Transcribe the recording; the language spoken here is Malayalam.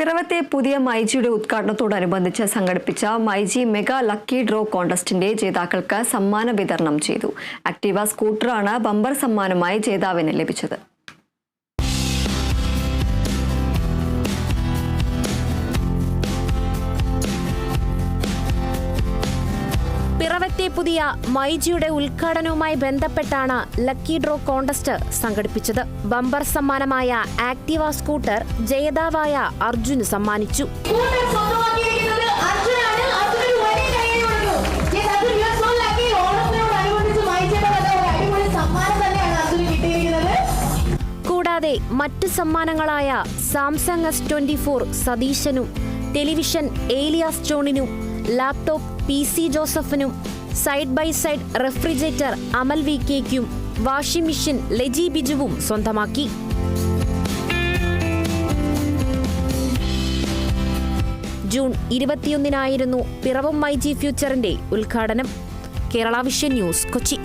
പിറവത്തെ പുതിയ മൈജിയുടെ ഉദ്ഘാടനത്തോടനുബന്ധിച്ച് സംഘടിപ്പിച്ച മൈജി മെഗാ ലക്കി ഡ്രോ കോൺടെസ്റ്റിന്റെ ജേതാക്കൾക്ക് സമ്മാന വിതരണം ചെയ്തു. ആക്ടിവ സ്കൂട്ടറാണ് ബമ്പർ സമ്മാനമായി ജേതാവിന് ലഭിച്ചത്. പിറവത്തെ പുതിയ മൈജിയുടെ ഉദ്ഘാടനവുമായി ബന്ധപ്പെട്ടാണ് ലക്കി ഡ്രോ കോൺടെസ്റ്റ് സംഘടിപ്പിച്ചത്. ബമ്പർ സമ്മാനമായ ആക്ടിവ സ്കൂട്ടർ ജേതാവായ അർജുന് സമ്മാനിച്ചു. കൂടാതെ മറ്റ് സമ്മാനങ്ങളായ സാംസങ് S24 സതീശനും, ടെലിവിഷൻ ഏലിയാസ് ജോണിനും, ലാപ്ടോപ്പ് PC ജോസഫിനും, side by side refrigerator Amal VKയ്ക്കും, വാഷിംഗ് മെഷീൻ ലെജി ബിജുവും സ്വന്തമാക്കി. ജൂൺ 21-നായിരുന്നു പിറവം മൈജി ഫ്യൂച്ചറിന്റെ ഉദ്ഘാടനം. Kerala vision news, Kochi.